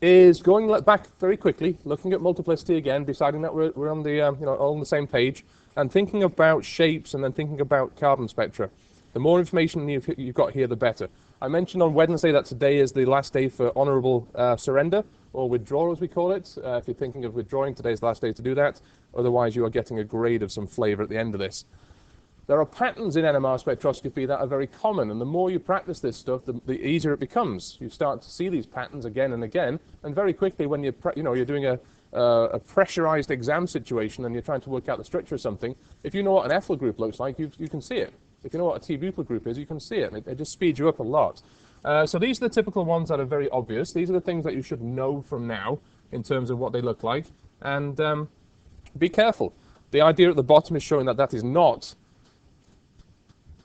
is going back very quickly, looking at multiplicity again, deciding that we're on the all on the same page, and thinking about shapes, and then thinking about carbon spectra. The more information you've got here, the better. I mentioned on Wednesday that today is the last day for honourable surrender, or withdrawal as we call it. If you're thinking of withdrawing, today's the last day to do that. Otherwise, you are getting a grade of some flavour at the end of this. There are patterns in NMR spectroscopy that are very common, and the more you practice this stuff, the easier it becomes. You start to see these patterns again and again, and very quickly, when you're doing a pressurized exam situation and you're trying to work out the structure of something, if you know what an ethyl group looks like, you can see it. If you know what a T-butyl group is, you can see it. It just speeds you up a lot. So these are the typical ones that are very obvious. These are the things that you should know from now in terms of what they look like, and be careful. The idea at the bottom is showing that that is not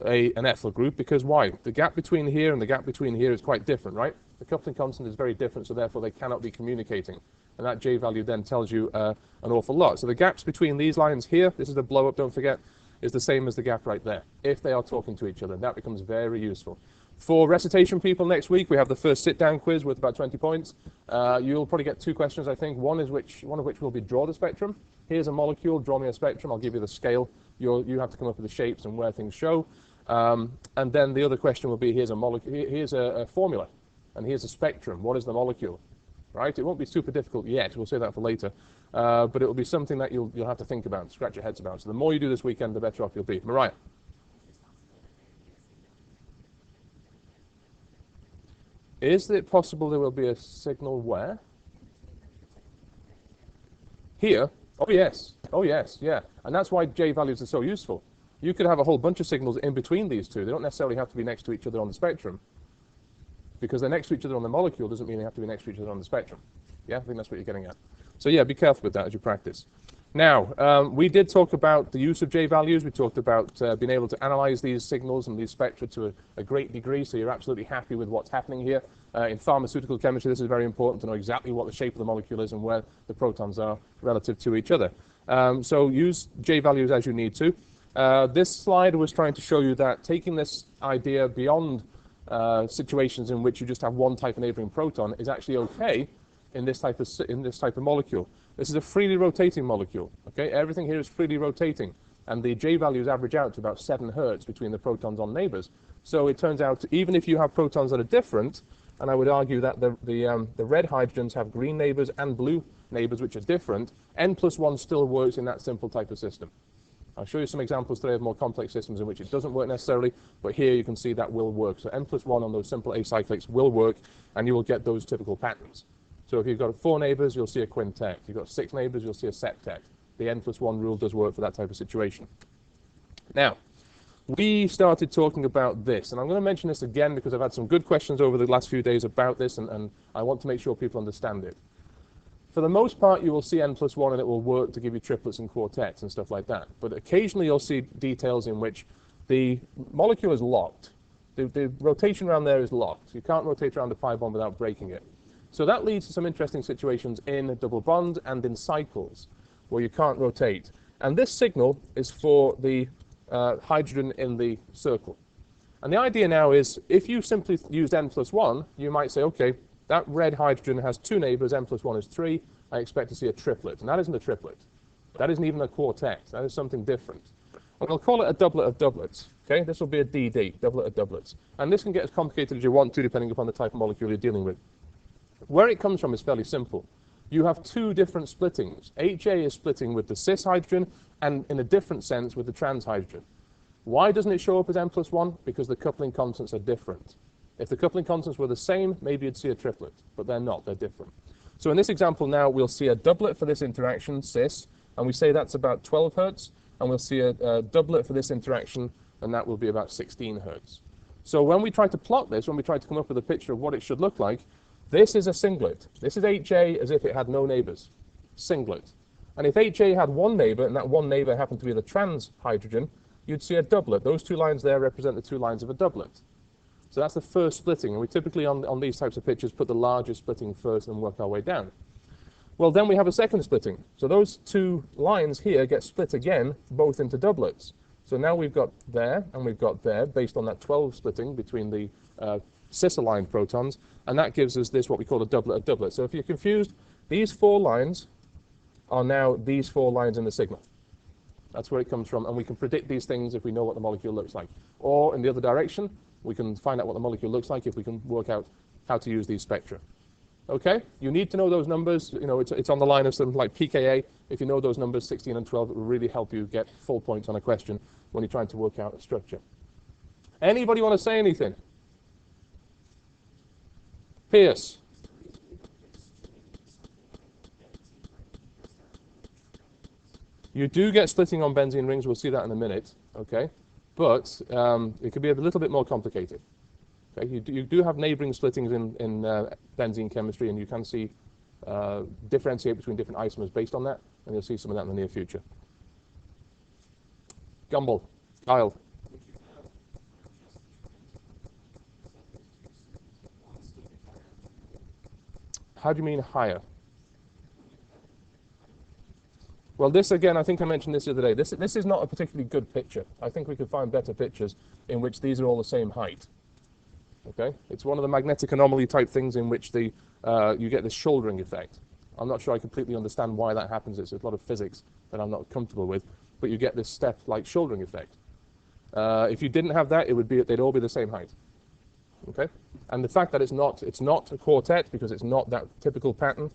an ethyl group, because why? The gap between here and the gap between here is quite different, right? The coupling constant is very different, so therefore they cannot be communicating. And that J value then tells you an awful lot. So the gaps between these lines here, this is the blow up, don't forget, is the same as the gap right there, if they are talking to each other. That becomes very useful. For recitation people next week, we have the first sit-down quiz worth about 20 points. You'll probably get two questions, I think. One of which will be draw the spectrum. Here's a molecule, draw me a spectrum. I'll give you the scale. You have to come up with the shapes and where things show. And then the other question will be, here's a molecule, here's a formula, and here's a spectrum. What is the molecule? Right? It won't be super difficult yet. We'll say that for later. But it will be something that you'll have to think about, scratch your heads about. So the more you do this weekend, the better off you'll be. Mariah. Is it possible there will be a signal where? Here? Oh yes. Oh yes, yeah. And that's why J values are so useful. You could have a whole bunch of signals in between these two. They don't necessarily have to be next to each other on the spectrum. Because they're next to each other on the molecule doesn't mean they have to be next to each other on the spectrum. Yeah, I think that's what you're getting at. So yeah, be careful with that as you practice. Now, we did talk about the use of J values. We talked about being able to analyze these signals and these spectra to a great degree, so you're absolutely happy with what's happening here. In pharmaceutical chemistry, this is very important to know exactly what the shape of the molecule is and where the protons are relative to each other. So use J values as you need to. This slide was trying to show you that taking this idea beyond situations in which you just have one type of neighboring proton is actually okay in this type of molecule. This is a freely rotating molecule. Okay, everything here is freely rotating, and the J values average out to about 7 Hertz between the protons on neighbors. So it turns out, even if you have protons that are different, and I would argue that the red hydrogens have green neighbors and blue neighbors which are different, N+1 still works in that simple type of system. I'll show you some examples today of more complex systems in which it doesn't work necessarily, but here you can see that will work. So N+1 on those simple acyclics will work, and you will get those typical patterns. So if you've got 4 neighbors, you'll see a quintet. If you've got 6 neighbors, you'll see a septet. The N+1 rule does work for that type of situation. Now, we started talking about this, and I'm going to mention this again because I've had some good questions over the last few days about this, and I want to make sure people understand it. For the most part, you will see N+1 and it will work to give you triplets and quartets and stuff like that. But occasionally you'll see details in which the molecule is locked. The rotation around there is locked. You can't rotate around a pi bond without breaking it. So that leads to some interesting situations in double bond and in cycles where you can't rotate. And this signal is for the hydrogen in the circle. And the idea now is, if you simply used N+1, you might say, okay, that red hydrogen has 2 neighbors, N+1 is 3, I expect to see a triplet. And that isn't a triplet. That isn't even a quartet. That is something different. And we'll call it a doublet of doublets. Okay, this will be a DD, doublet of doublets. And this can get as complicated as you want to, depending upon the type of molecule you're dealing with. Where it comes from is fairly simple. You have 2 different splittings. HA is splitting with the cis hydrogen, and in a different sense with the trans hydrogen. Why doesn't it show up as N+1? Because the coupling constants are different. If the coupling constants were the same, maybe you'd see a triplet, but they're not, they're different. So in this example now, we'll see a doublet for this interaction, cis, and we say that's about 12 Hertz, and we'll see a doublet for this interaction, and that will be about 16 Hertz. So when we try to plot this, when we try to come up with a picture of what it should look like, this is a singlet. This is HA as if it had no neighbors. Singlet. And if HA had 1 neighbor, and that 1 neighbor happened to be the trans hydrogen, you'd see a doublet. Those 2 lines there represent the 2 lines of a doublet. So that's the first splitting, and we typically on these types of pictures put the largest splitting first and work our way down. Well, then we have a second splitting. So those 2 lines here get split again, both into doublets. So now we've got there and we've got there, based on that 12 splitting between the cis-aligned protons, and that gives us this, what we call a doublet of doublets. So if you're confused, these 4 lines are now these 4 lines in the signal. That's where it comes from, and we can predict these things if we know what the molecule looks like. Or in the other direction, we can find out what the molecule looks like if we can work out how to use these spectra. Okay? You need to know those numbers. You know, it's on the line of something like pKa. If you know those numbers, 16 and 12, it will really help you get full points on a question when you're trying to work out a structure. Anybody want to say anything? Pierce. You do get splitting on benzene rings. We'll see that in a minute. Okay? But it could be a little bit more complicated. Okay? You do have neighboring splittings in benzene chemistry, and you can see differentiate between different isomers based on that, and you'll see some of that in the near future. Gumbel. Kyle. How do you mean higher? Well, this again, I think I mentioned this the other day. This is not a particularly good picture. I think we could find better pictures in which these are all the same height. Okay, it's one of the magnetic anomaly type things in which you get this shouldering effect. I'm not sure I completely understand why that happens. It's a lot of physics that I'm not comfortable with, but you get this step-like shouldering effect. If you didn't have that, they'd all be the same height. Okay, and the fact that it's not a quartet because it's not that typical pattern.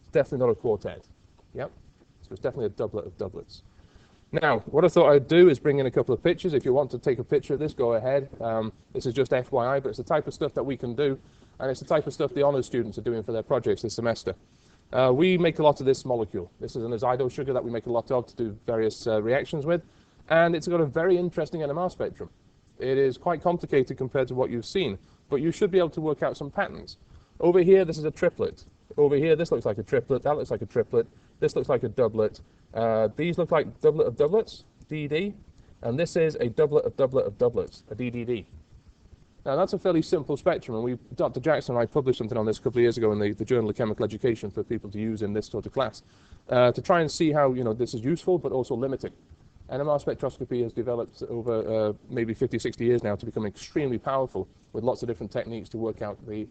It's definitely not a quartet. Yep. So it's definitely a doublet of doublets. Now, what I thought I'd do is bring in a couple of pictures. If you want to take a picture of this, go ahead. This is just FYI, but it's the type of stuff that we can do, and it's the type of stuff the honours students are doing for their projects this semester. We make a lot of this molecule. This is an azido sugar that we make a lot of to do various reactions with, and it's got a very interesting NMR spectrum. It is quite complicated compared to what you've seen, but you should be able to work out some patterns. Over here, this is a triplet. Over here, this looks like a triplet. That looks like a triplet. This looks like a doublet. These look like doublet of doublets, DD, and this is a doublet of doublets, a DDD. Now that's a fairly simple spectrum, and Dr. Jackson and I published something on this a couple of years ago in the Journal of Chemical Education for people to use in this sort of class, to try and see how this is useful but also limiting. NMR spectroscopy has developed over maybe 50, 60 years now to become extremely powerful with lots of different techniques to work out the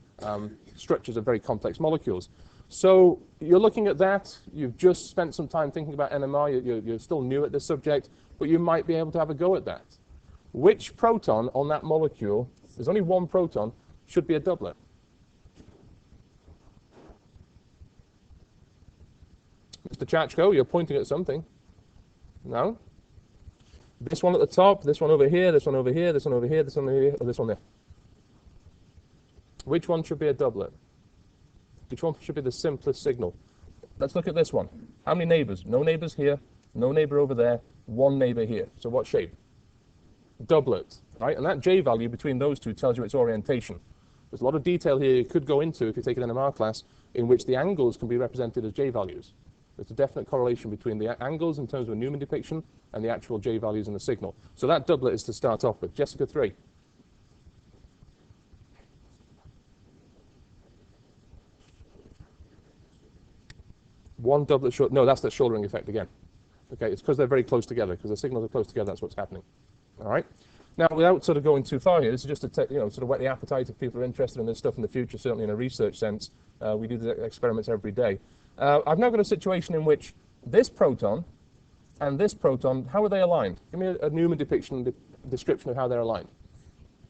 structures of very complex molecules. So you're looking at that, you've just spent some time thinking about NMR, you're still new at this subject, but you might be able to have a go at that. Which proton on that molecule, there's only one proton, should be a doublet? Mr. Chachko, you're pointing at something. No? This one at the top, this one over here, this one over here, this one over here, this one over here, or this one there? Which one should be a doublet? Which one should be the simplest signal? Let's look at this one. How many neighbors? No neighbors here, no neighbor over there, one neighbor here. So what shape? Doublet, right? And that J value between those two tells you its orientation. There's a lot of detail here you could go into if you take an NMR class in which the angles can be represented as J values. There's a definite correlation between the angles in terms of a Newman depiction and the actual J values in the signal. So that doublet is to start off with. Jessica 3. One doublet short. No, that's the shouldering effect again. Okay, it's because they're very close together. Because the signals are close together, that's what's happening. All right. Now, without sort of going too far here, this is just to sort of whet the appetite if people are interested in this stuff in the future. Certainly in a research sense, we do the experiments every day. I've now got a situation in which this proton and this proton, how are they aligned? Give me a Newman depiction, description of how they're aligned.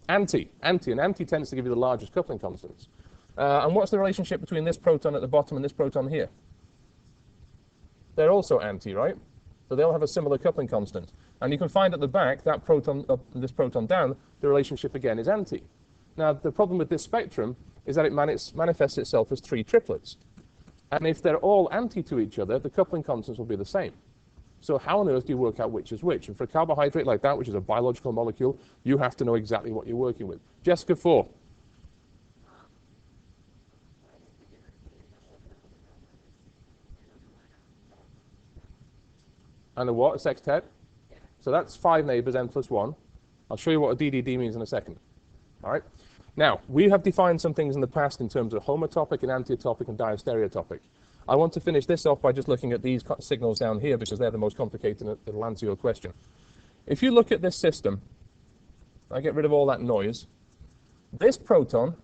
Anti, and anti tends to give you the largest coupling constants. And what's the relationship between this proton at the bottom and this proton here? They're also anti, right? So they'll have a similar coupling constant. And you can find at the back, that proton up and this proton down, the relationship again is anti. Now, the problem with this spectrum is that it manifests itself as 3 triplets. And if they're all anti to each other, the coupling constants will be the same. So how on earth do you work out which is which? And for a carbohydrate like that, which is a biological molecule, you have to know exactly what you're working with. Jessica 4. And a what? A sextet? So that's 5 neighbors, n plus 1. I'll show you what a DDD means in a second. All right? Now, we have defined some things in the past in terms of homotopic and antiotopic and diastereotopic. I want to finish this off by just looking at these signals down here because they're the most complicated and it'll answer your question. If you look at this system, I get rid of all that noise. This proton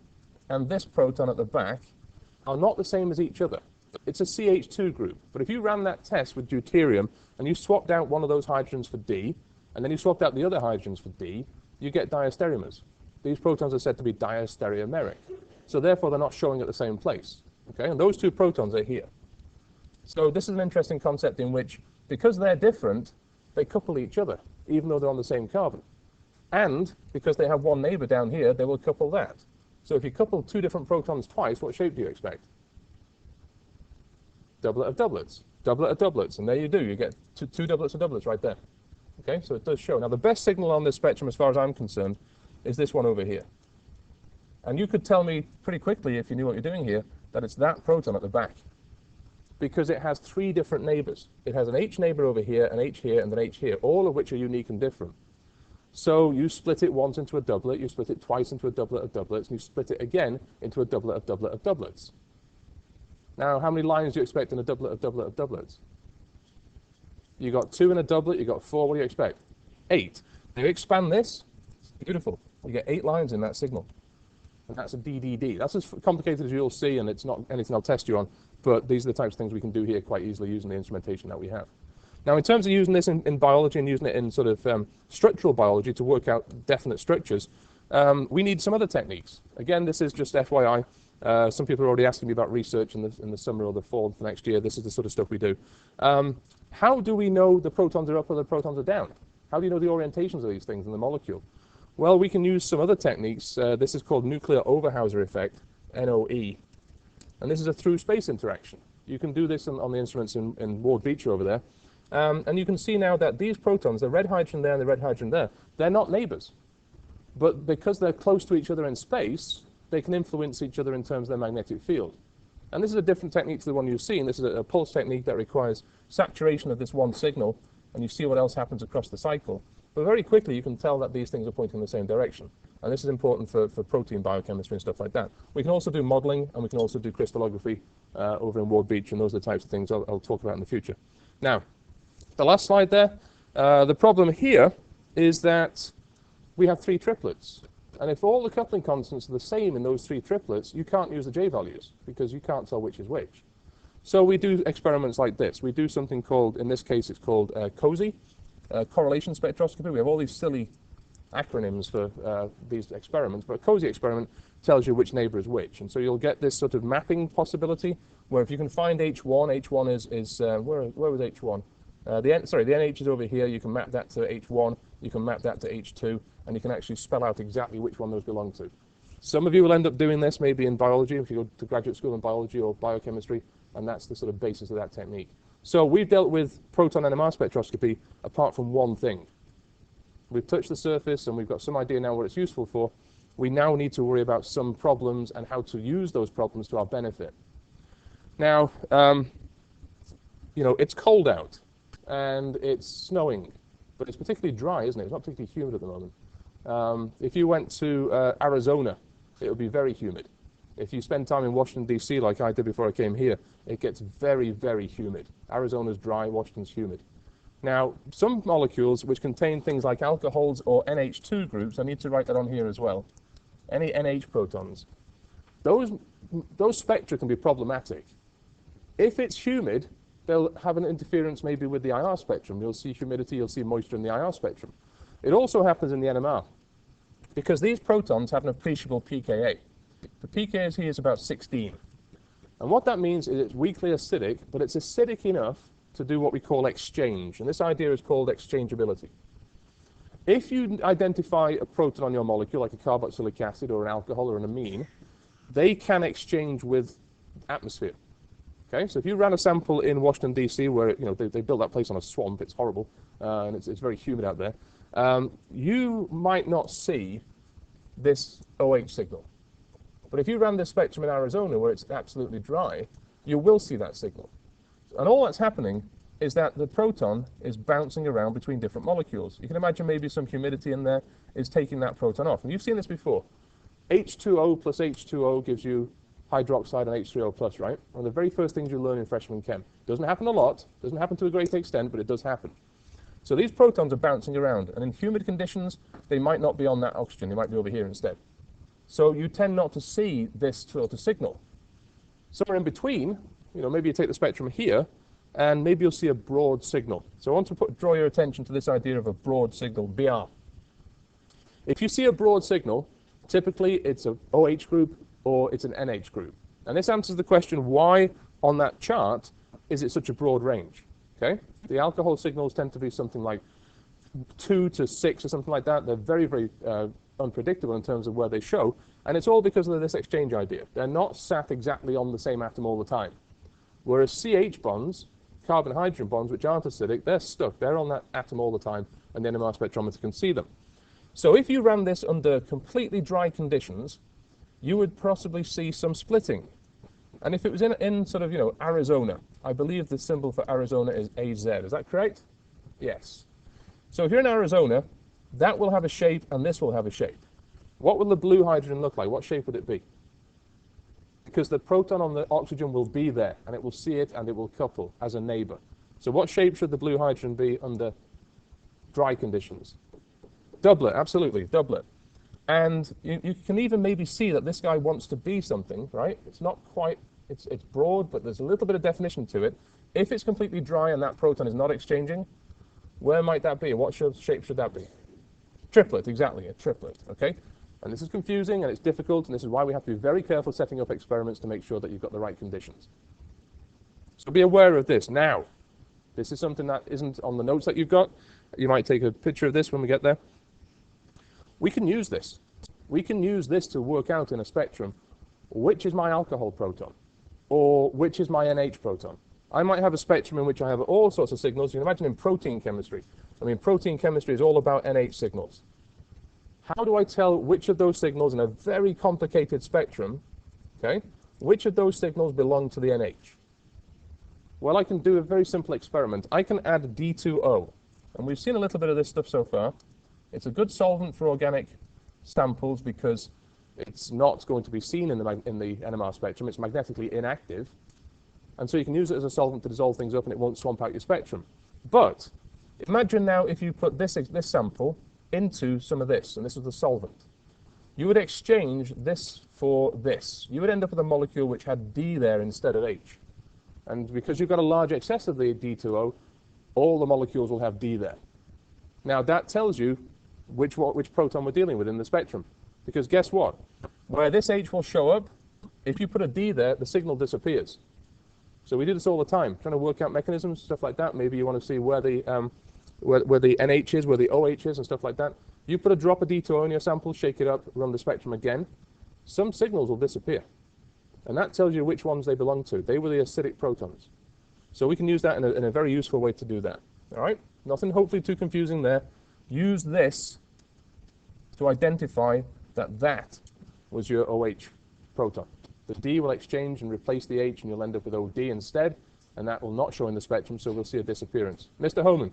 and this proton at the back are not the same as each other. It's a CH2 group, but if you ran that test with deuterium and you swapped out one of those hydrogens for D, and then you swapped out the other hydrogens for D, you get diastereomers. These protons are said to be diastereomeric. So therefore, they're not showing at the same place. Okay, and those two protons are here. So this is an interesting concept in which, because they're different, they couple each other, even though they're on the same carbon. And because they have one neighbor down here, they will couple that. So if you couple two different protons twice, what shape do you expect? Doublet of doublets. Doublet of doublets. And there you do. You get two doublets of doublets right there. Okay, so it does show. Now, the best signal on this spectrum, as far as I'm concerned, is this one over here. And you could tell me pretty quickly, if you knew what you're doing here, that it's that proton at the back. Because it has three different neighbors. It has an H neighbor over here, an H here, and an H here, all of which are unique and different. So you split it once into a doublet, you split it twice into a doublet of doublets, and you split it again into a doublet of doublets. Now, how many lines do you expect in a doublet of doublets? You got 2 in a doublet, you got 4, what do you expect? 8. Now you expand this, beautiful. You get 8 lines in that signal. And that's a DDD. That's as complicated as you'll see, and it's not anything I'll test you on, but these are the types of things we can do here quite easily using the instrumentation that we have. Now, in terms of using this in biology and using it in sort of structural biology to work out definite structures, we need some other techniques. Again, this is just FYI. Some people are already asking me about research in the summer or the fall for next year. This is the sort of stuff we do. How do we know the protons are up or the protons are down? How do you know the orientations of these things in the molecule? Well, we can use some other techniques. This is called nuclear Overhauser effect, NOE. And this is a through-space interaction. You can do this on the instruments in Ward Beecher over there. And you can see now that these protons, the red hydrogen there and the red hydrogen there, they're not neighbors. But because they're close to each other in space, they can influence each other in terms of their magnetic field. And this is a different technique to the one you've seen. This is a pulse technique that requires saturation of this one signal, and you see what else happens across the cycle. But very quickly, you can tell that these things are pointing in the same direction. And this is important for protein biochemistry and stuff like that. We can also do modeling, and we can also do crystallography over in Ward Beecher, and those are the types of things I'll talk about in the future. Now, the last slide there, the problem here is that we have 3 triplets. And if all the coupling constants are the same in those 3 triplets, you can't use the J values, because you can't tell which is which. So we do experiments like this. We do something called, in this case, it's called COSY, correlation spectroscopy. We have all these silly acronyms for these experiments, but a COSY experiment tells you which neighbor is which. And so you'll get this sort of mapping possibility, where if you can find H1, H1 is where was H1? The NH is over here. You can map that to H1, you can map that to H2, and you can actually spell out exactly which one those belong to. Some of you will end up doing this maybe in biology, if you go to graduate school in biology or biochemistry, and that's the sort of basis of that technique. So we've dealt with proton NMR spectroscopy apart from one thing. We've touched the surface and we've got some idea now what it's useful for. We now need to worry about some problems and how to use those problems to our benefit. Now, you know, it's cold out and it's snowing, but it's particularly dry, isn't it? It's not particularly humid at the moment. If you went to Arizona, it would be very humid. If you spend time in Washington, D.C., like I did before I came here, it gets very, very humid. Arizona's dry, Washington's humid. Now, some molecules which contain things like alcohols or NH2 groups, I need to write that on here as well, any NH protons, those spectra can be problematic. If it's humid, they'll have an interference maybe with the IR spectrum. You'll see humidity, you'll see moisture in the IR spectrum. It also happens in the NMR, because these protons have an appreciable pKa. The pKa here is about 16. And what that means is it's weakly acidic, but it's acidic enough to do what we call exchange. And this idea is called exchangeability. If you identify a proton on your molecule, like a carboxylic acid or an alcohol or an amine, they can exchange with atmosphere. Okay, so if you ran a sample in Washington, D.C., where they built that place on a swamp, it's horrible, and it's very humid out there, you might not see this OH signal. But if you ran this spectrum in Arizona, where it's absolutely dry, you will see that signal. And all that's happening is that the proton is bouncing around between different molecules. You can imagine maybe some humidity in there is taking that proton off. And you've seen this before. H2O plus H2O gives you hydroxide and H3O plus, right? One of the very first things you learn in freshman chem. Doesn't happen a lot, doesn't happen to a great extent, but it does happen. So these protons are bouncing around, and in humid conditions, they might not be on that oxygen, they might be over here instead. So you tend not to see this sort of signal. Somewhere in between, maybe you take the spectrum here, and maybe you'll see a broad signal. So I want to draw your attention to this idea of a broad signal, BR. If you see a broad signal, typically it's a OH group or it's an NH group. And this answers the question, why on that chart is it such a broad range? Okay? The alcohol signals tend to be something like 2 to 6 or something like that. They're very, very unpredictable in terms of where they show. And it's all because of this exchange idea. They're not sat exactly on the same atom all the time. Whereas CH bonds, carbon-hydrogen bonds, which aren't acidic, they're stuck. They're on that atom all the time, and the NMR spectrometer can see them. So if you ran this under completely dry conditions, you would possibly see some splitting. And if it was in sort of, Arizona, I believe the symbol for Arizona is AZ. Is that correct? Yes. So if you're in Arizona, that will have a shape and this will have a shape. What will the blue hydrogen look like? What shape would it be? Because the proton on the oxygen will be there, and it will see it and it will couple as a neighbor. So what shape should the blue hydrogen be under dry conditions? Doublet, absolutely, doublet. And you can even maybe see that this guy wants to be something, right? It's not quite, it's broad, but there's a little bit of definition to it. If it's completely dry and that proton is not exchanging, where might that be? What shape should that be? Triplet, exactly, a triplet, okay? And this is confusing and it's difficult, and this is why we have to be very careful setting up experiments to make sure that you've got the right conditions. So be aware of this. Now, this is something that isn't on the notes that you've got. You might take a picture of this when we get there. We can use this. We can use this to work out in a spectrum which is my alcohol proton or which is my NH proton. I might have a spectrum in which I have all sorts of signals. You can imagine in protein chemistry. I mean, protein chemistry is all about NH signals. How do I tell which of those signals in a very complicated spectrum, okay, which of those signals belong to the NH? Well, I can do a very simple experiment. I can add D2O, and we've seen a little bit of this stuff so far. It's a good solvent for organic samples because it's not going to be seen in the NMR spectrum. It's magnetically inactive, and so you can use it as a solvent to dissolve things up and it won't swamp out your spectrum. But imagine now if you put this sample into some of this, and this is the solvent. You would exchange this for this. You would end up with a molecule which had D there instead of H. And because you've got a large excess of the D2O, all the molecules will have D there. Now that tells you which proton we're dealing with in the spectrum. Because guess what? Where this H will show up, if you put a D there, the signal disappears. So we do this all the time, trying to work out mechanisms, stuff like that. Maybe you want to see where the NH is, where the OH is, and stuff like that. You put a drop of D2O in your sample, shake it up, run the spectrum again. Some signals will disappear. And that tells you which ones they belong to. They were the acidic protons. So we can use that in a very useful way to do that. All right? Nothing hopefully too confusing there. Use this to identify that that was your OH proton. The D will exchange and replace the H, and you'll end up with OD instead, and that will not show in the spectrum, so we'll see a disappearance. Mr. Homan.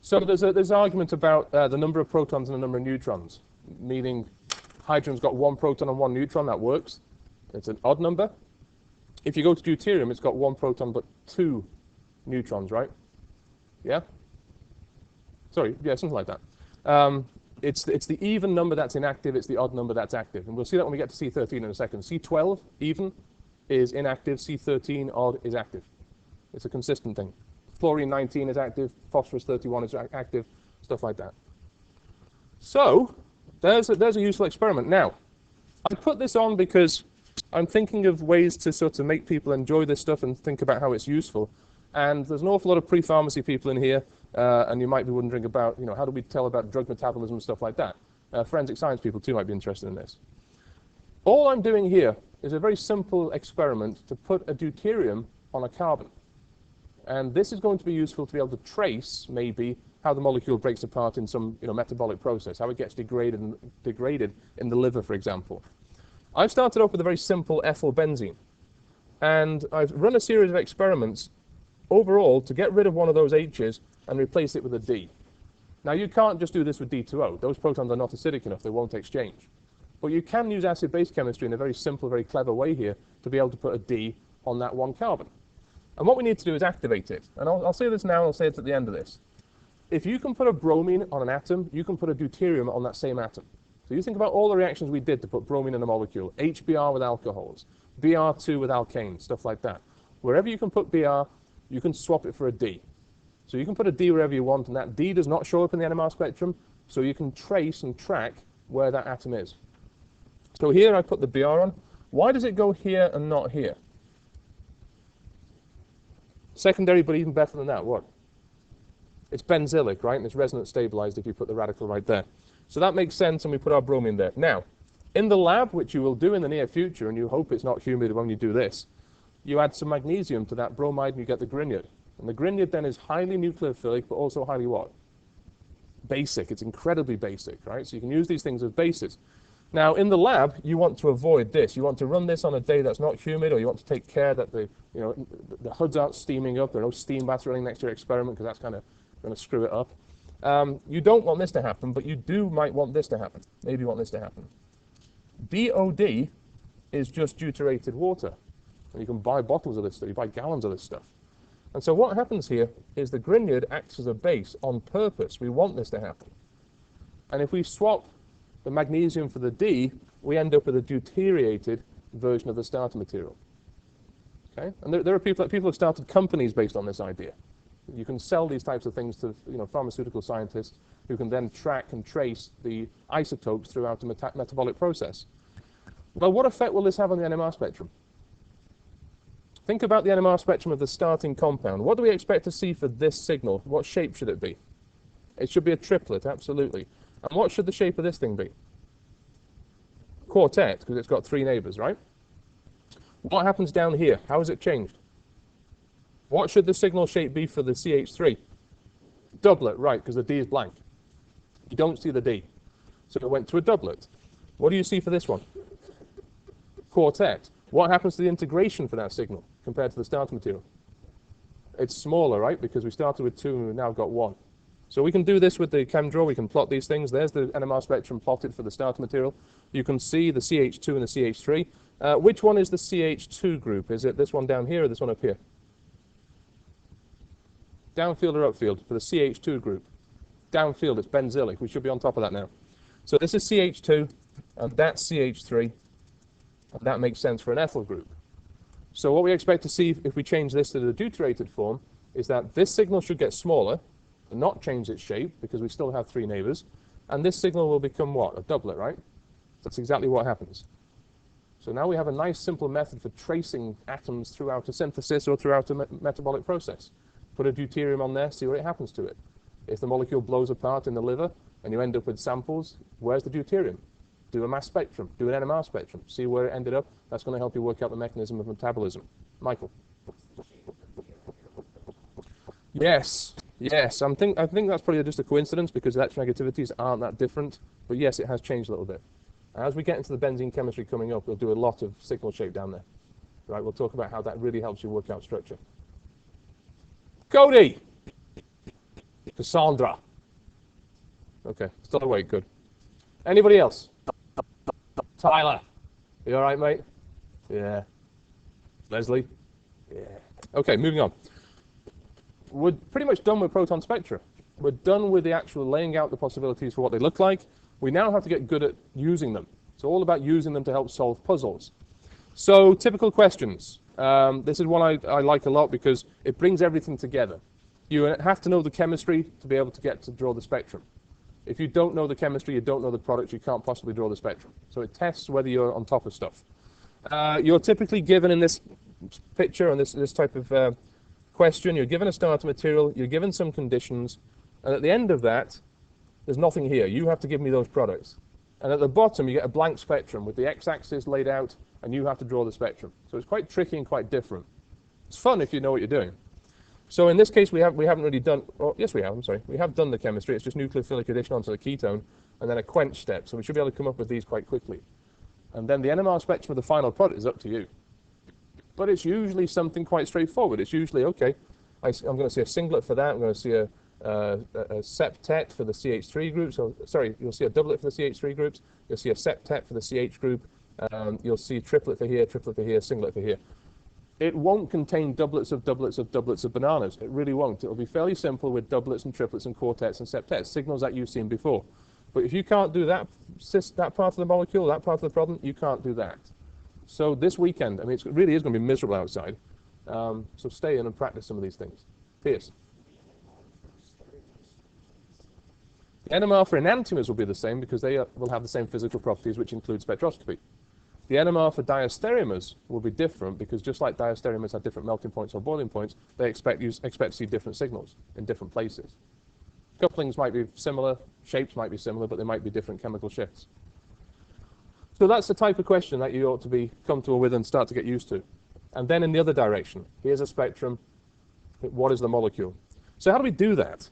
So there's argument about the number of protons and the number of neutrons, meaning hydrogen's got 1 proton and 1 neutron. That works. It's an odd number. If you go to deuterium, it's got 1 proton but 2 neutrons, right? Yeah? Sorry, yeah, something like that. It's the even number that's inactive, it's the odd number that's active. And we'll see that when we get to C13 in a second. C12, even, is inactive. C13, odd, is active. It's a consistent thing. Fluorine 19 is active, phosphorus 31 is active, stuff like that. So, there's a useful experiment. Now, I put this on because I'm thinking of ways to sort of make people enjoy this stuff and think about how it's useful. And there's an awful lot of pre-pharmacy people in here, and you might be wondering about, how do we tell about drug metabolism and stuff like that. Forensic science people too might be interested in this. All I'm doing here is a very simple experiment to put a deuterium on a carbon. And this is going to be useful to be able to trace, maybe, how the molecule breaks apart in some metabolic process, how it gets degraded in the liver, for example. I've started off with a very simple ethyl benzene. And I've run a series of experiments overall to get rid of one of those H's and replace it with a D. Now, you can't just do this with D2O. Those protons are not acidic enough. They won't exchange. But you can use acid-base chemistry in a very simple, very clever way here to be able to put a D on that 1 carbon. And what we need to do is activate it. And I'll say this now, and I'll say it at the end of this. If you can put a bromine on an atom, you can put a deuterium on that same atom. So you think about all the reactions we did to put bromine in a molecule, HBr with alcohols, Br2 with alkanes, stuff like that. Wherever you can put Br, you can swap it for a D. So you can put a D wherever you want, and that D does not show up in the NMR spectrum, so you can trace and track where that atom is. So here I put the Br on. Why does it go here and not here? Secondary, but even better than that, what? It's benzylic, right? And it's resonance stabilized if you put the radical right there. So that makes sense, and we put our bromine there. Now, in the lab, which you will do in the near future, and you hope it's not humid when you do this, you add some magnesium to that bromide and you get the Grignard. And the Grignard then is highly nucleophilic, but also highly what? Basic. It's incredibly basic, right? So you can use these things as bases. Now, in the lab, you want to avoid this. You want to run this on a day that's not humid, or you want to take care that the hoods aren't steaming up. There are no steam baths running next to your experiment, because that's kind of going to screw it up. You don't want this to happen, but you might want this to happen. Maybe you want this to happen. BOD is just deuterated water. And you can buy bottles of this stuff. You buy gallons of this stuff. And so what happens here is the Grignard acts as a base on purpose. We want this to happen. And if we swap the magnesium for the D, we end up with a deuterated version of the starter material. Okay? And there are people have started companies based on this idea. You can sell these types of things to pharmaceutical scientists who can then track and trace the isotopes throughout the metabolic process. Well, what effect will this have on the NMR spectrum? Think about the NMR spectrum of the starting compound. What do we expect to see for this signal? What shape should it be? It should be a triplet, absolutely. And what should the shape of this thing be? Quartet, because it's got 3 neighbors, right? What happens down here? How has it changed? What should the signal shape be for the CH3? Doublet, right, because the D is blank. You don't see the D. So it went to a doublet. What do you see for this one? Quartet. What happens to the integration for that signal compared to the starter material? It's smaller, right, because we started with 2 and we've now got 1. So we can do this with the ChemDraw. We can plot these things. There's the NMR spectrum plotted for the starter material. You can see the CH2 and the CH3. Which one is the CH2 group? Is it this one down here or this one up here? Downfield or upfield for the CH2 group? Downfield, it's benzylic. We should be on top of that now. So this is CH2, and that's CH3. And that makes sense for an ethyl group. So what we expect to see if we change this to the deuterated form is that this signal should get smaller, and not change its shape, because we still have 3 neighbors, and this signal will become what? A doublet, right? That's exactly what happens. So now we have a nice simple method for tracing atoms throughout a synthesis or throughout a metabolic process. Put a deuterium on there, see what happens to it. If the molecule blows apart in the liver and you end up with samples, where's the deuterium? Do a mass spectrum, do an NMR spectrum, see where it ended up. That's going to help you work out the mechanism of metabolism. Michael? Yes, I think that's probably just a coincidence because electronegativities aren't that different. But yes, it has changed a little bit. As we get into the benzene chemistry coming up, we'll do a lot of signal shape down there. Right, we'll talk about how that really helps you work out structure. Cody! Cassandra. Okay, still awake, good. Anybody else? Tyler. You all right, mate? Yeah. Leslie? Yeah. Okay, moving on. We're pretty much done with proton spectra. We're done with the actual laying out the possibilities for what they look like. We now have to get good at using them. It's all about using them to help solve puzzles. So, typical questions. This is one I like a lot because it brings everything together. You have to know the chemistry to be able to draw the spectrum. If you don't know the chemistry, you don't know the product, you can't possibly draw the spectrum. So it tests whether you're on top of stuff. You're typically given in this picture and this type of question, you're given a starter material, you're given some conditions, and at the end of that, there's nothing here. You have to give me those products. And at the bottom, you get a blank spectrum with the x-axis laid out, and you have to draw the spectrum. So it's quite tricky and quite different. It's fun if you know what you're doing. So in this case, we haven't really done, oh, yes we have, I'm sorry. We have done the chemistry. It's just nucleophilic addition onto the ketone, and then a quench step. So we should be able to come up with these quite quickly. And then the NMR spectrum of the final product is up to you. But it's usually something quite straightforward. It's usually, okay, I'm going to see a singlet for that. I'm going to see a septet for the CH3 group. So, sorry, you'll see a doublet for the CH3 groups. You'll see a septet for the CH group. You'll see triplet for here, singlet for here. It won't contain doublets of doublets of doublets of bananas. It really won't. It'll be fairly simple with doublets and triplets and quartets and septets, signals that you've seen before. But if you can't do that part of the molecule, that part of the problem, you can't do that. So this weekend, I mean, it really is going to be miserable outside. So stay in and practice some of these things. Pierce. The NMR for enantiomers will be the same because they will have the same physical properties, which include spectroscopy. The NMR for diastereomers will be different because just like diastereomers have different melting points or boiling points, they expect to see different signals in different places. Couplings might be similar, shapes might be similar, but they might be different chemical shifts. So that's the type of question that you ought to be comfortable with and start to get used to. And then in the other direction, here's a spectrum. What is the molecule? So how do we do that?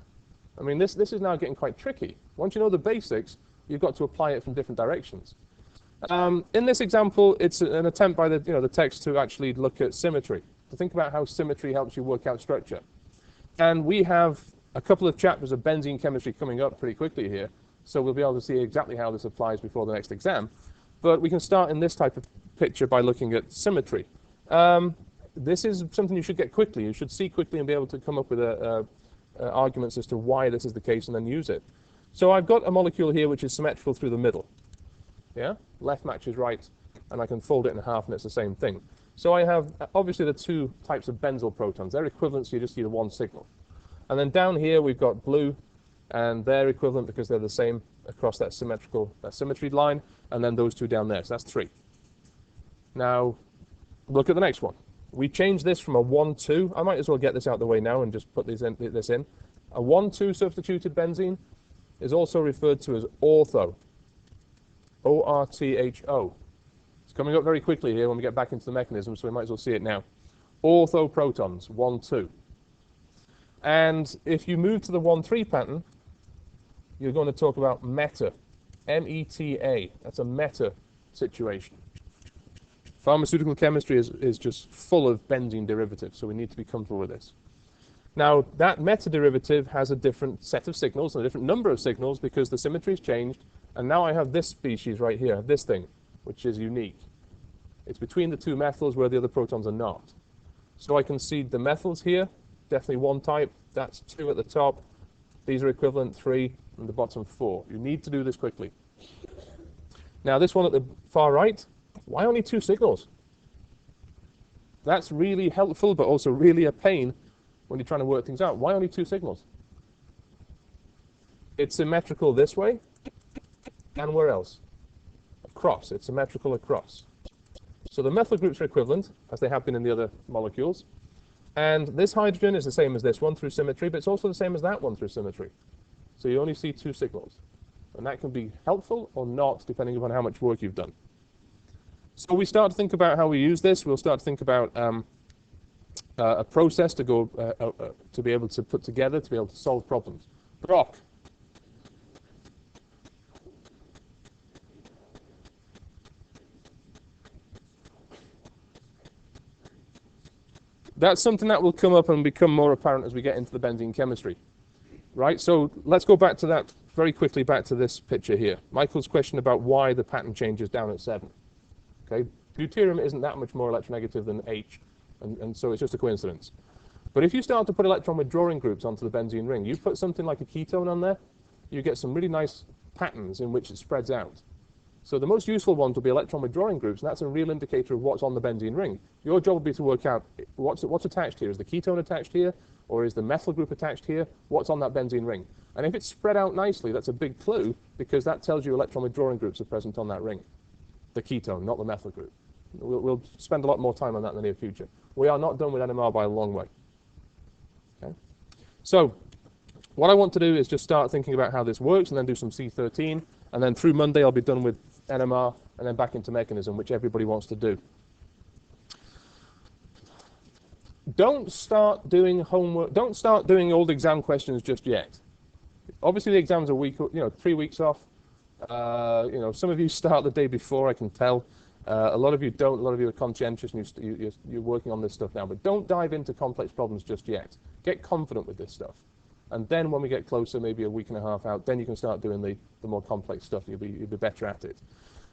I mean, this is now getting quite tricky. Once you know the basics, you've got to apply it from different directions. In this example, it's an attempt by the text to actually look at symmetry, to think about how symmetry helps you work out structure. And we have a couple of chapters of benzene chemistry coming up pretty quickly here, so we'll be able to see exactly how this applies before the next exam. But we can start in this type of picture by looking at symmetry. This is something you should get quickly. You should see quickly and be able to come up with arguments as to why this is the case and then use it. So I've got a molecule here which is symmetrical through the middle. Yeah, left matches right, and I can fold it in half and it's the same thing. So I have obviously the two types of benzyl protons. They're equivalent, so you just need one signal. And then down here we've got blue, and they're equivalent because they're the same across that symmetry line, and then those two down there. So that's 3. Now look at the next one. We change this from a 1,2. I might as well get this out of the way now and just put this in. A 1,2 substituted benzene is also referred to as ortho. O-R-T-H-O. It's coming up very quickly here when we get back into the mechanism, so we might as well see it now. Ortho protons, 1,2. And if you move to the 1,3 pattern, you're going to talk about meta. M-E-T-A. That's a meta situation. Pharmaceutical chemistry is just full of benzene derivatives, so we need to be comfortable with this. Now, that meta derivative has a different set of signals and a different number of signals because the symmetry's changed. And now I have this species right here, this thing, which is unique. It's between the two methyls where the other protons are not. So I can see the methyls here, definitely one type. That's 2 at the top. These are equivalent 3, and the bottom 4. You need to do this quickly. Now this one at the far right, why only 2 signals? That's really helpful, but also really a pain when you're trying to work things out. Why only 2 signals? It's symmetrical this way. And where else? Across. It's symmetrical across. So the methyl groups are equivalent, as they have been in the other molecules. And this hydrogen is the same as this one through symmetry, but it's also the same as that one through symmetry. So you only see 2 signals. And that can be helpful or not, depending upon how much work you've done. So we start to think about how we use this. We'll start to think about a process to be able to put together, to be able to solve problems. Brock. That's something that will come up and become more apparent as we get into the benzene chemistry. Right, so let's go back to that very quickly, back to this picture here. Michael's question about why the pattern changes down at 7. Okay, deuterium isn't that much more electronegative than H, and so it's just a coincidence. But if you start to put electron withdrawing groups onto the benzene ring, you put something like a ketone on there, you get some really nice patterns in which it spreads out. So the most useful ones will be electron withdrawing groups, and that's a real indicator of what's on the benzene ring. Your job will be to work out what's attached here. Is the ketone attached here, or is the methyl group attached here? What's on that benzene ring? And if it's spread out nicely, that's a big clue, because that tells you electron withdrawing groups are present on that ring. The ketone, not the methyl group. We'll spend a lot more time on that in the near future. We are not done with NMR by a long way. Okay? So what I want to do is just start thinking about how this works, and then do some C13, and then through Monday I'll be done with NMR, and then back into mechanism, which everybody wants to do. Don't start doing homework. Don't start doing old exam questions just yet. Obviously, the exams are 3 weeks off. Some of you start the day before, I can tell. A lot of you don't. A lot of you are conscientious, and you're working on this stuff now. But don't dive into complex problems just yet. Get confident with this stuff. And then when we get closer, maybe a week and a half out, then you can start doing the more complex stuff. You'll be better at it.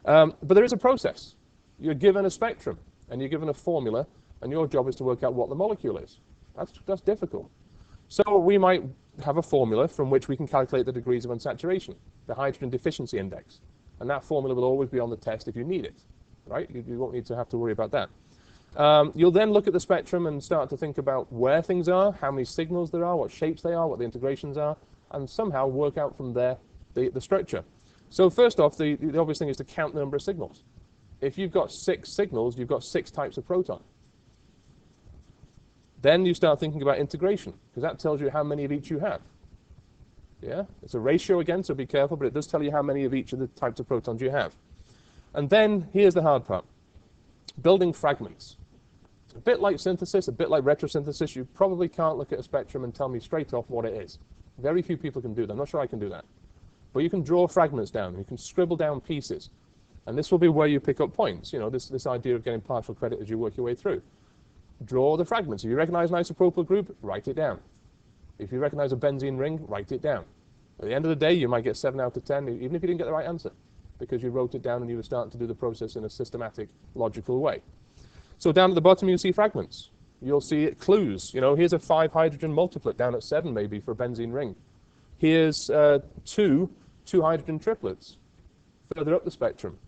But there is a process. You're given a spectrum, and you're given a formula, and your job is to work out what the molecule is. That's difficult. So we might have a formula from which we can calculate the degrees of unsaturation, the hydrogen deficiency index. And that formula will always be on the test if you need it, right? You won't need to have to worry about that. You'll then look at the spectrum and start to think about where things are, how many signals there are, what shapes they are, what the integrations are, and somehow work out from there the structure. So first off, the obvious thing is to count the number of signals. If you've got 6 signals, you've got 6 types of proton. Then you start thinking about integration, because that tells you how many of each you have. Yeah, it's a ratio again, so be careful, but it does tell you how many of each of the types of protons you have. And then here's the hard part. Building fragments. A bit like synthesis, a bit like retrosynthesis, you probably can't look at a spectrum and tell me straight off what it is. Very few people can do that. I'm not sure I can do that. But you can draw fragments down, you can scribble down pieces. And this will be where you pick up points, you know, this idea of getting partial credit as you work your way through. Draw the fragments. If you recognize an isopropyl group, write it down. If you recognize a benzene ring, write it down. At the end of the day, you might get 7 out of 10, even if you didn't get the right answer, because you wrote it down and you were starting to do the process in a systematic, logical way. So down at the bottom, you'll see fragments. You'll see clues. You know, here's a 5-hydrogen multiplet down at 7, maybe, for a benzene ring. Here's 2 hydrogen triplets further up the spectrum.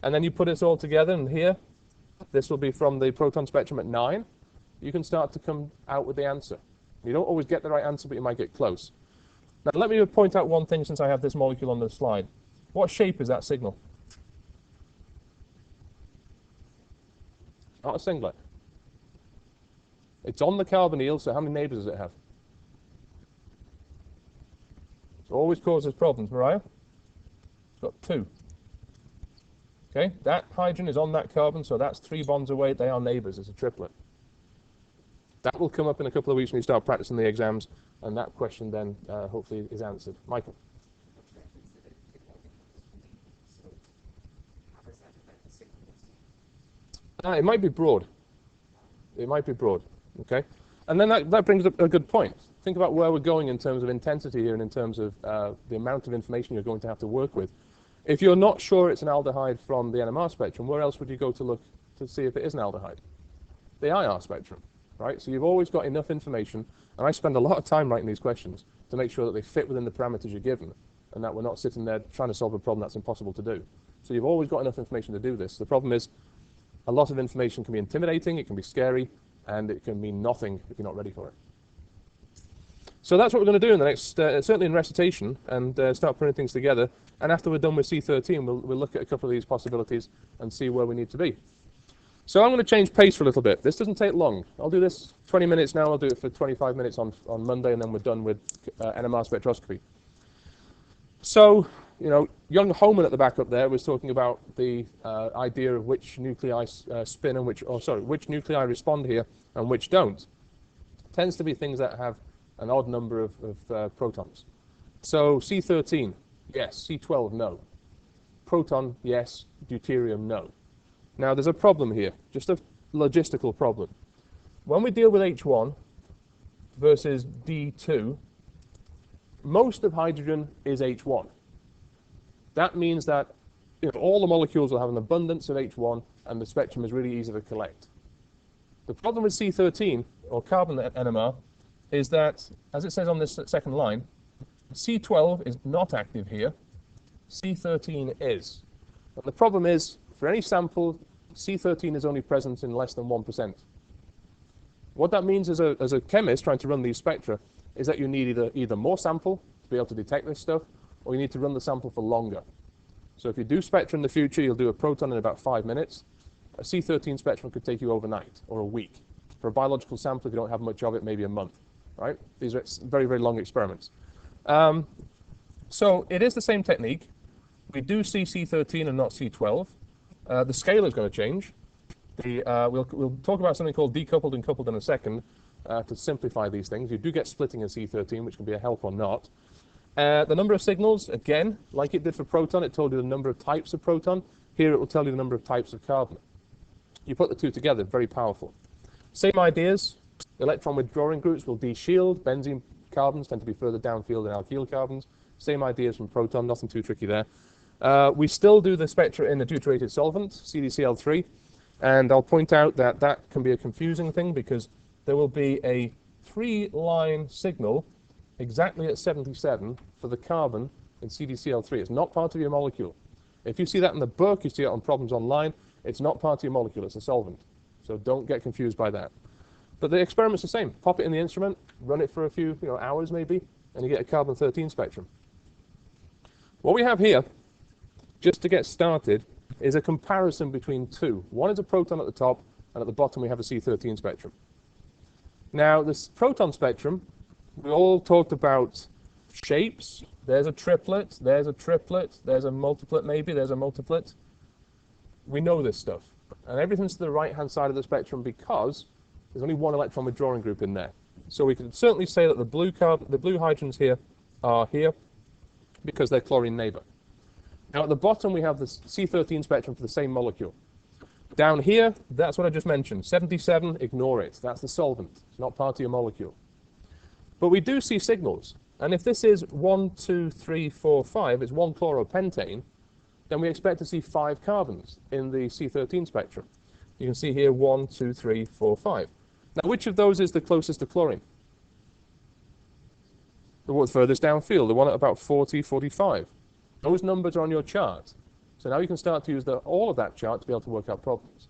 And then you put it all together, and here, this will be from the proton spectrum at 9. You can start to come out with the answer. You don't always get the right answer, but you might get close. Now, let me point out one thing since I have this molecule on the slide. What shape is that signal? Not a singlet. It's on the carbonyl, so how many neighbors does it have? It always causes problems, Mariah. It's got 2. Okay, that hydrogen is on that carbon, so that's 3 bonds away. They are neighbors. It's a triplet. That will come up in a couple of weeks when you start practicing the exams, and that question then hopefully is answered. Michael. It might be broad. It might be broad, okay? And then that brings up a good point. Think about where we're going in terms of intensity here and in terms of the amount of information you're going to have to work with. If you're not sure it's an aldehyde from the NMR spectrum, where else would you go to look to see if it is an aldehyde? The IR spectrum, right? So you've always got enough information, and I spend a lot of time writing these questions to make sure that they fit within the parameters you're given, and that we're not sitting there trying to solve a problem that's impossible to do. So you've always got enough information to do this. The problem is a lot of information can be intimidating, it can be scary, and it can mean nothing if you're not ready for it. So that's what we're going to do in the next, certainly in recitation, and start putting things together. And after we're done with C13, we'll look at a couple of these possibilities and see where we need to be. So I'm going to change pace for a little bit. This doesn't take long. I'll do this 20 minutes now. I'll do it for 25 minutes on Monday, and then we're done with NMR spectroscopy. So, you know, young Homan at the back up there was talking about the idea of which nuclei spin and which nuclei respond here and which don't. It tends to be things that have an odd number of protons. So C13, yes. C12, no. Proton, yes. Deuterium, no. Now there's a problem here, just a logistical problem. When we deal with H1 versus D2, most of hydrogen is H1. That means that all the molecules will have an abundance of H1 and the spectrum is really easy to collect. The problem with C13, or carbon NMR, is that, as it says on this second line, C12 is not active here, C13 is. And the problem is, for any sample, C13 is only present in less than 1%. What that means as a chemist trying to run these spectra is that you need either more sample to be able to detect this stuff, or you need to run the sample for longer. So if you do spectra in the future, you'll do a proton in about 5 minutes. A C13 spectrum could take you overnight or a week. For a biological sample, if you don't have much of it, maybe a month. Right? These are very, very long experiments. So it is the same technique. We do see C13 and not C12. The scale is going to change. We'll talk about something called decoupled and coupled in a second to simplify these things. You do get splitting in C13, which can be a help or not. The number of signals, again, like it did for proton, it told you the number of types of proton. Here it will tell you the number of types of carbon. You put the two together, very powerful. Same ideas. Electron withdrawing groups will de-shield. Benzene carbons tend to be further downfield than alkyl carbons. Same ideas from proton, nothing too tricky there. We still do the spectra in a deuterated solvent, CdCl3. And I'll point out that that can be a confusing thing because there will be a 3-line signal exactly at 77 for the carbon in CDCl3. It's not part of your molecule. If you see that in the book, you see it on problems online, it's not part of your molecule, it's a solvent. So don't get confused by that. But the experiment's the same. Pop it in the instrument, run it for a few hours maybe, and you get a carbon-13 spectrum. What we have here, just to get started, is a comparison between two. One is a proton at the top, and at the bottom we have a C13 spectrum. Now, this proton spectrum, we all talked about shapes. There's a triplet, there's a triplet, there's a multiplet maybe, there's a multiplet. We know this stuff. And everything's to the right-hand side of the spectrum because there's only one electron withdrawing group in there. So we can certainly say that the blue hydrogens here are here because they're chlorine neighbor. Now at the bottom we have the C13 spectrum for the same molecule. Down here, that's what I just mentioned. 77, ignore it. That's the solvent. It's not part of your molecule. But we do see signals. And if this is 1, 2, 3, 4, 5, it's 1 chloropentane, then we expect to see 5 carbons in the C13 spectrum. You can see here 1, 2, 3, 4, 5. Now, which of those is the closest to chlorine? The one furthest downfield, the one at about 40, 45. Those numbers are on your chart. So now you can start to use all of that chart to be able to work out problems.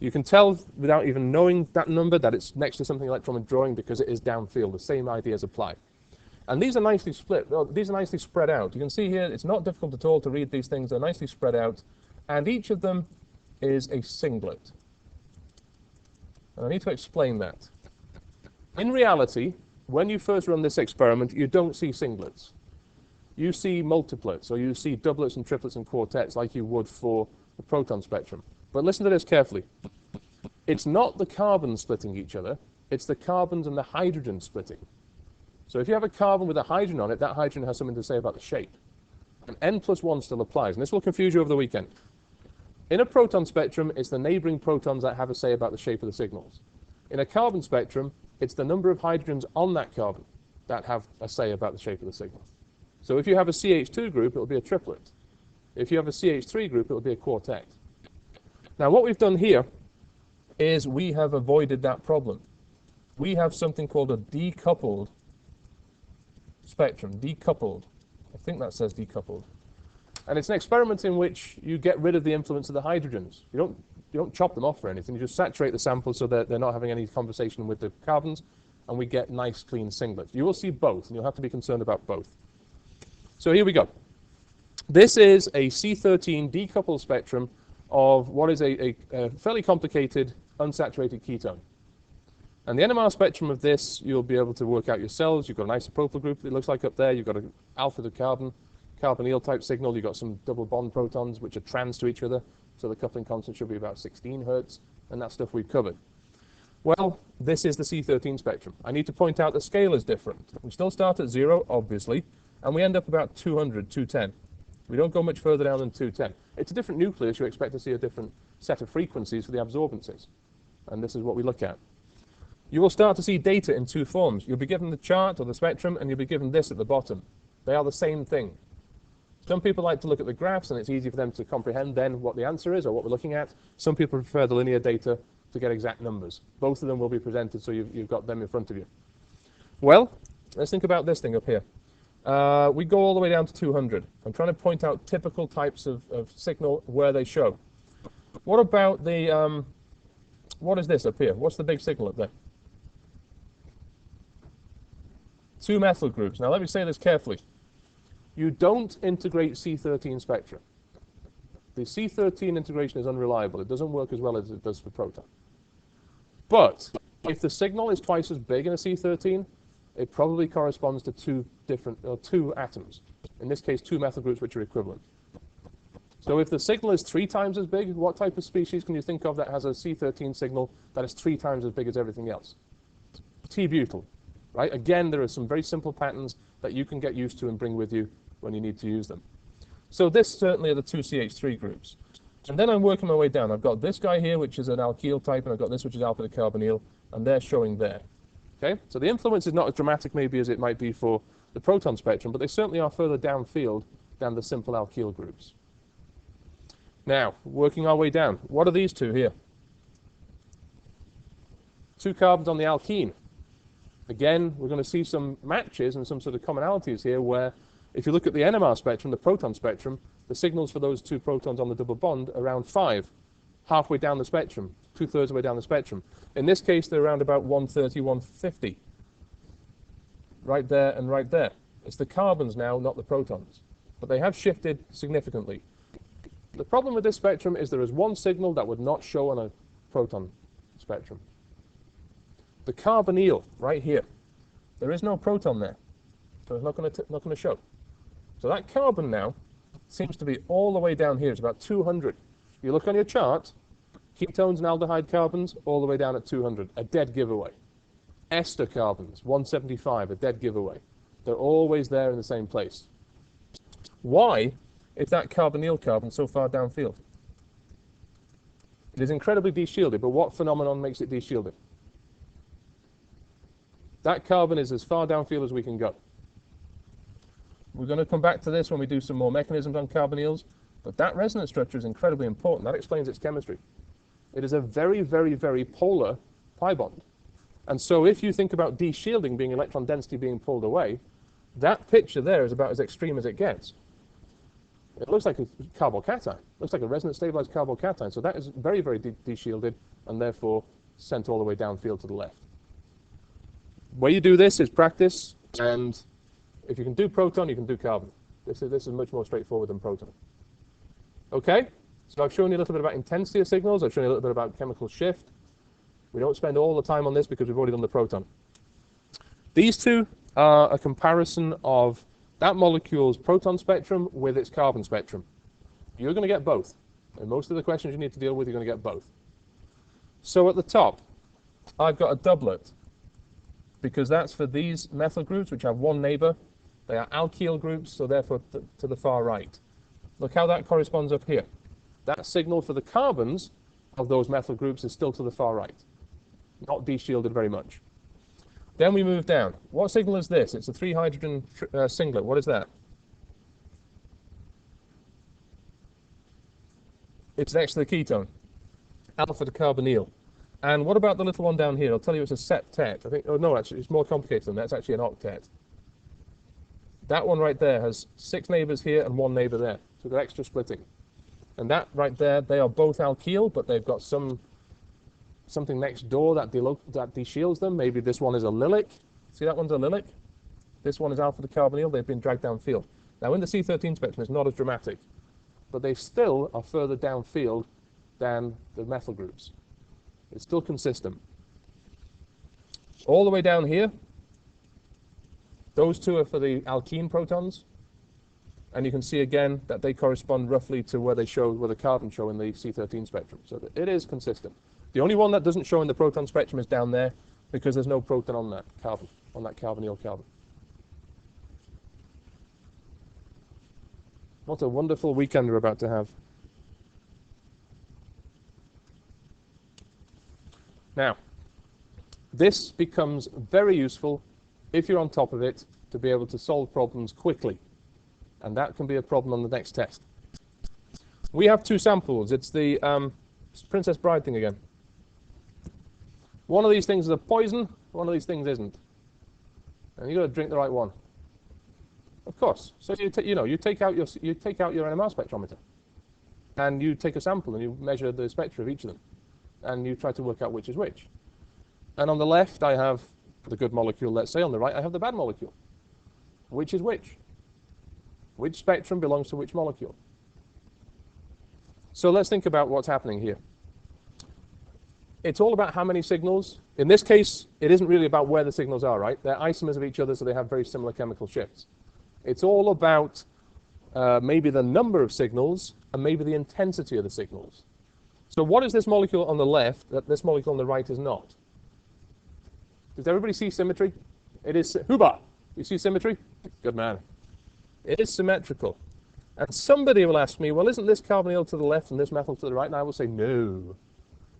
You can tell without even knowing that number that it's next to something electron withdrawing because it is downfield. The same ideas apply. And these are nicely split. These are nicely spread out. You can see here it's not difficult at all to read these things. They're nicely spread out. And each of them is a singlet. And I need to explain that. In reality, when you first run this experiment, you don't see singlets. You see multiplets, or you see doublets and triplets and quartets like you would for the proton spectrum. But listen to this carefully. It's not the carbons splitting each other, it's the carbons and the hydrogens splitting. So if you have a carbon with a hydrogen on it, that hydrogen has something to say about the shape. And n+1 still applies, and this will confuse you over the weekend. In a proton spectrum, it's the neighboring protons that have a say about the shape of the signals. In a carbon spectrum, it's the number of hydrogens on that carbon that have a say about the shape of the signal. So if you have a CH2 group, it'll be a triplet. If you have a CH3 group, it'll be a quartet. Now what we've done here is we have avoided that problem. We have something called a decoupled spectrum, decoupled. I think that says decoupled. And it's an experiment in which you get rid of the influence of the hydrogens. You don't chop them off or anything. You just saturate the sample so that they're not having any conversation with the carbons, and we get nice, clean singlets. You will see both, and you'll have to be concerned about both. So here we go. This is a C13 decoupled spectrum of what is a fairly complicated unsaturated ketone. And the NMR spectrum of this, you'll be able to work out yourselves. You've got an isopropyl group, it looks like up there. You've got an alpha to carbon, carbonyl type signal. You've got some double bond protons, which are trans to each other. So the coupling constant should be about 16 hertz, and that stuff we've covered. Well, this is the C13 spectrum. I need to point out the scale is different. We still start at 0, obviously, and we end up about 200, 210. We don't go much further down than 210. It's a different nucleus. You expect to see a different set of frequencies for the absorbances. And this is what we look at. You will start to see data in two forms. You'll be given the chart or the spectrum, and you'll be given this at the bottom. They are the same thing. Some people like to look at the graphs, and it's easy for them to comprehend then what the answer is or what we're looking at. Some people prefer the linear data to get exact numbers. Both of them will be presented, so you've got them in front of you. Well, let's think about this thing up here. We go all the way down to 200. I'm trying to point out typical types of signal where they show. What about the, what is this up here? What's the big signal up there? 2 methyl groups. Now let me say this carefully. You don't integrate C13 spectra. The C13 integration is unreliable. It doesn't work as well as it does for proton. But if the signal is twice as big in a C13, it probably corresponds to two atoms. In this case, 2 methyl groups which are equivalent. So if the signal is 3 times as big, what type of species can you think of that has a C13 signal that is 3 times as big as everything else? T-butyl, right? Again, there are some very simple patterns that you can get used to and bring with you when you need to use them. So this certainly are the 2 CH3 groups. And then I'm working my way down. I've got this guy here, which is an alkyl type, and I've got this, which is alpha to carbonyl, and they're showing there. Okay? So the influence is not as dramatic maybe as it might be for the proton spectrum, but they certainly are further downfield than the simple alkyl groups. Now, working our way down. What are these two here? Two carbons on the alkene. Again, we're going to see some matches and some sort of commonalities here where if you look at the NMR spectrum, the proton spectrum, the signals for those two protons on the double bond are around 5, halfway down the spectrum, 2/3 of the way down the spectrum. In this case, they're around about 130, 150. Right there and right there. It's the carbons now, not the protons. But they have shifted significantly. The problem with this spectrum is there is one signal that would not show on a proton spectrum. The carbonyl, right here. There is no proton there, so it's not going to show. So that carbon now seems to be all the way down here. It's about 200. You look on your chart, ketones and aldehyde carbons all the way down at 200, a dead giveaway. Ester carbons, 175, a dead giveaway. They're always there in the same place. Why is that carbonyl carbon so far downfield? It is incredibly deshielded, but what phenomenon makes it deshielded? That carbon is as far downfield as we can go. We're going to come back to this when we do some more mechanisms on carbonyls, but that resonance structure is incredibly important. That explains its chemistry. It is a very, very, very polar pi bond. And so if you think about deshielding being electron density being pulled away, that picture there is about as extreme as it gets. It looks like a carbocation. It looks like a resonance stabilized carbocation. So that is very, very deshielded and therefore sent all the way downfield to the left. The way you do this is practice, and if you can do proton, you can do carbon. This is much more straightforward than proton. Okay? So I've shown you a little bit about intensity of signals. I've shown you a little bit about chemical shift. We don't spend all the time on this because we've already done the proton. These two are a comparison of that molecule's proton spectrum with its carbon spectrum. You're going to get both. And most of the questions you need to deal with, you're going to get both. So at the top, I've got a doublet, because that's for these methyl groups, which have one neighbor. They are alkyl groups, so therefore to the far right. Look how that corresponds up here. That signal for the carbons of those methyl groups is still to the far right. Not deshielded very much. Then we move down. What signal is this? It's a 3-hydrogen singlet. What is that? It's next to the ketone. Alpha to carbonyl. And what about the little one down here? I'll tell you it's a septet. I think, oh no, actually it's more complicated than that. It's actually an octet. That one right there has 6 neighbors here and 1 neighbor there. So we've got extra splitting. And that right there, they are both alkyl, but they've got something next door that deshields them. Maybe this one is a allylic. See, that one's a allylic. This one is alpha to carbonyl. They've been dragged downfield. Now in the C13 spectrum, it's not as dramatic, but they still are further downfield than the methyl groups. It's still consistent. All the way down here, those two are for the alkene protons, and you can see again that they correspond roughly to where the carbons show in the C13 spectrum. So it is consistent. The only one that doesn't show in the proton spectrum is down there because there's no proton on that carbon, on that carbonyl carbon. What a wonderful weekend we're about to have. Now, this becomes very useful if you're on top of it to be able to solve problems quickly. And that can be a problem on the next test. We have 2 samples. It's the Princess Bride thing again. One of these things is a poison, one of these things isn't. And you've got to drink the right one. Of course. So you take out your NMR spectrometer, and you take a sample and you measure the spectra of each of them, and you try to work out which is which. And on the left I have the good molecule, let's say. On the right I have the bad molecule. Which is which? Which spectrum belongs to which molecule? So let's think about what's happening here. It's all about how many signals. In this case, it isn't really about where the signals are, right? They're isomers of each other, so they have very similar chemical shifts. It's all about maybe the number of signals and maybe the intensity of the signals. So what is this molecule on the left that this molecule on the right is not? Does everybody see symmetry? It is. Huba, you see symmetry? Good man. It is symmetrical. And somebody will ask me, well, isn't this carbonyl to the left and this methyl to the right? And I will say no,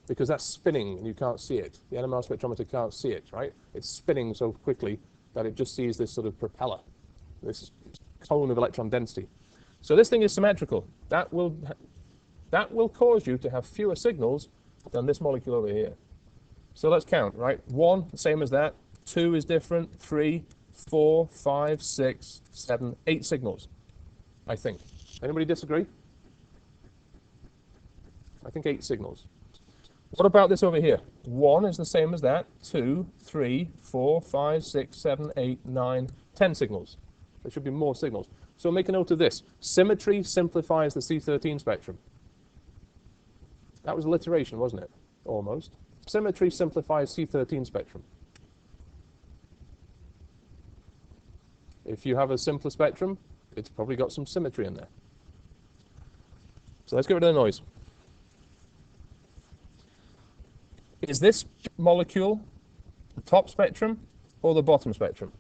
because that's spinning and you can't see it. The NMR spectrometer can't see it, right? It's spinning so quickly that it just sees this sort of propeller, this cone of electron density. So this thing is symmetrical. That That will cause you to have fewer signals than this molecule over here. So let's count, right? 1, the same as that. 2 is different. 3, 4, 5, 6, 7, 8 signals, I think. Anybody disagree? I think 8 signals. What about this over here? 1 is the same as that. 2, 3, 4, 5, 6, 7, 8, 9, 10 signals. There should be more signals. So make a note of this. Symmetry simplifies the C13 spectrum. That was alliteration, wasn't it? Almost. Symmetry simplifies C13 spectrum. If you have a simpler spectrum, it's probably got some symmetry in there. So let's get rid of the noise. Is this molecule the top spectrum or the bottom spectrum?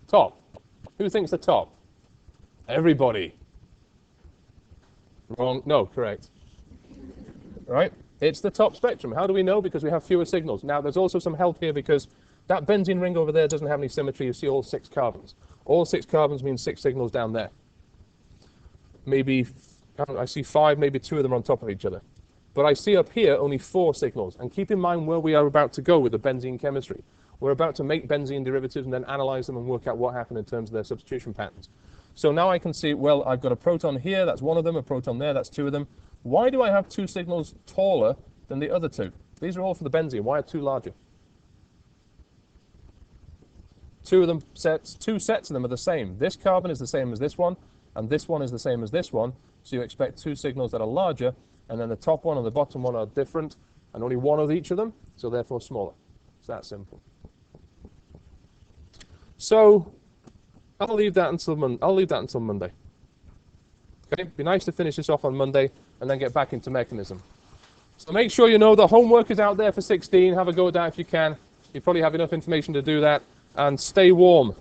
Top. Who thinks the top? Everybody. Wrong. No, correct. Right? It's the top spectrum. How do we know? Because we have fewer signals. Now, there's also some help here because that benzene ring over there doesn't have any symmetry. You see all 6 carbons. All 6 carbons means 6 signals down there. Maybe, I see 5, maybe 2 of them on top of each other. But I see up here only 4 signals. And keep in mind where we are about to go with the benzene chemistry. We're about to make benzene derivatives and then analyze them and work out what happened in terms of their substitution patterns. So now I can see, well, I've got a proton here, that's 1 of them, a proton there, that's 2 of them. Why do I have 2 signals taller than the other 2? These are all for the benzene. Why are 2 larger? 2 sets of them are the same. This carbon is the same as this one, and this one is the same as this one. So you expect 2 signals that are larger, and then the top one and the bottom one are different, and only 1 of each of them, so therefore smaller. It's that simple. So I'll leave that until Monday. Okay, be nice to finish this off on Monday and then get back into mechanism. So make sure you know the homework is out there for 16. Have a go at that if you can. You probably have enough information to do that. And stay warm.